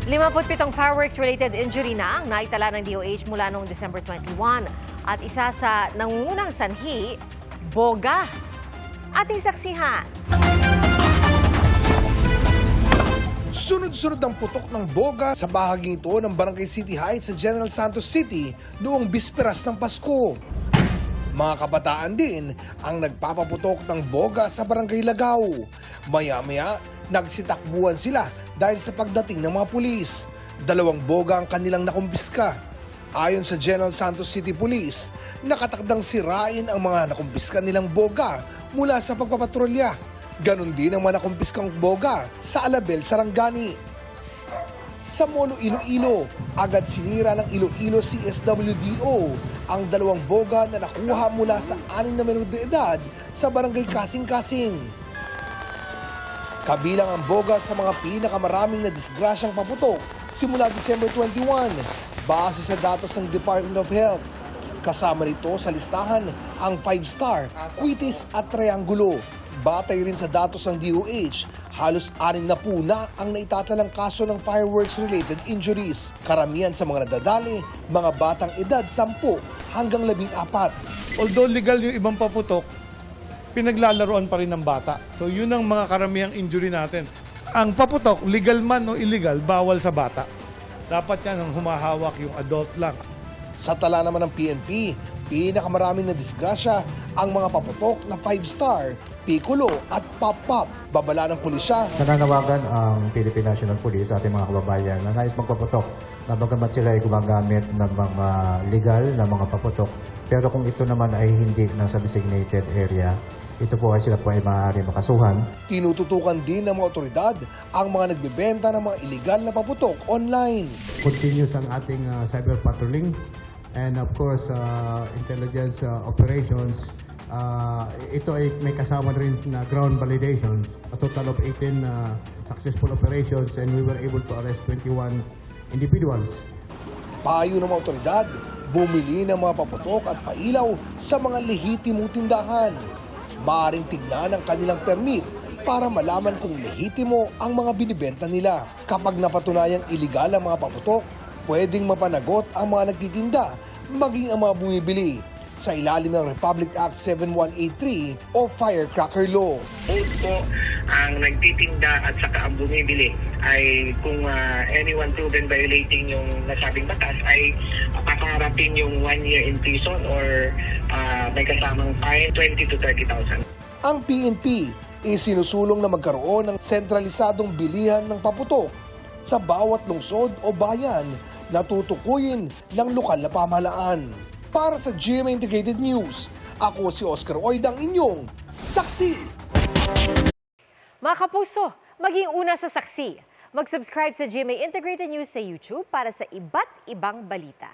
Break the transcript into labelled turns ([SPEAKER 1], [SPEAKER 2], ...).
[SPEAKER 1] 57 fireworks-related injury na ang naitala ng DOH mula noong December 21. At isa sa nangungunang sanhi, boga. Ating saksihan.
[SPEAKER 2] Sunod-sunod ang putok ng boga sa bahaging ito ng Barangay City Heights sa General Santos City noong bisperas ng Pasko. Mga kabataan din ang nagpapaputok ng boga sa Barangay Lagaw. Maya-maya, nagsitakbuhan sila dahil sa pagdating ng mga pulis. 2 boga ang kanilang nakumpiska. Ayon sa General Santos City Police, nakatakdang sirain ang mga nakumpiska nilang boga mula sa pagpapatrolya. Ganon din ang mga nakumpiskang boga sa Alabel, Sarangani. Sa Molo, Iloilo, agad sinira ng Iloilo CSWDO ang 2 boga na nakuha mula sa 6 na menor de edad sa Barangay Kasing-Kasing. Kabilang ang boga sa mga pinakamaraming na disgrasyang paputok simula December 21 base sa datos ng Department of Health. Kasama nito sa listahan ang 5-star, Quitis at Triangulo. Batay rin sa datos ng DOH, halos 6 na po na ang naitatalang kaso ng fireworks-related injuries. Karamihan sa mga nadadali, mga batang edad 10 hanggang 14.
[SPEAKER 3] Although legal yung ibang paputok, pinaglalaroan pa rin ng bata. So yun ang mga karamihang injury natin. Ang paputok, legal man o illegal, bawal sa bata. Dapat yan ang humahawak yung adult lang.
[SPEAKER 2] Sa tala naman ng PNP, pinakamaraming na disgrasya ang mga paputok na 5-star, Piccolo at Pop-Pop. Babala ng pulisya.
[SPEAKER 4] Nananawagan ang Philippine National Police sa ating mga kababayan na nais magpaputok na bagamat sila ay gumagamit ng mga legal na mga paputok. Pero kung ito naman ay hindi nasa designated area, ito po ay sila po ay maaari makasuhan.
[SPEAKER 2] Tinututukan din ng mga otoridad ang mga nagbebenta ng mga illegal na paputok online.
[SPEAKER 5] Continuous ang ating cyber patrolling and of course intelligence operations. Ito ay may kasama rin na ground validations. A total of 18 successful operations and we were able to arrest 21 individuals.
[SPEAKER 2] Payo ng mga otoridad, bumili ng mga paputok at pailaw sa mga lehitimong tindahan. Maaaring tignan ang kanilang permit para malaman kung lehitimo ang mga binibenta nila. Kapag napatunayang iligal ang mga paputok, pwedeng mapanagot ang mga nagtitinda, maging ang mga bumibili sa ilalim ng Republic Act 7183 o Firecracker Law.
[SPEAKER 6] Both po ang nagtitinda at saka ang bumibili ay kung anyone proven violating yung nasabing batas ay kakaharapin yung 1 year in prison or may kasamang fine 20 to 30,000.
[SPEAKER 2] Ang PNP isinusulong na magkaroon ng sentralisadong bilihan ng paputok sa bawat lungsod o bayan na tutukuyin ng lokal na pamahalaan. Para sa GMA Integrated News, ako si Oscar Oidang, inyong saksi.
[SPEAKER 1] Mga kapuso, maging una sa saksi. Mag-subscribe sa GMA Integrated News sa YouTube para sa iba't ibang balita.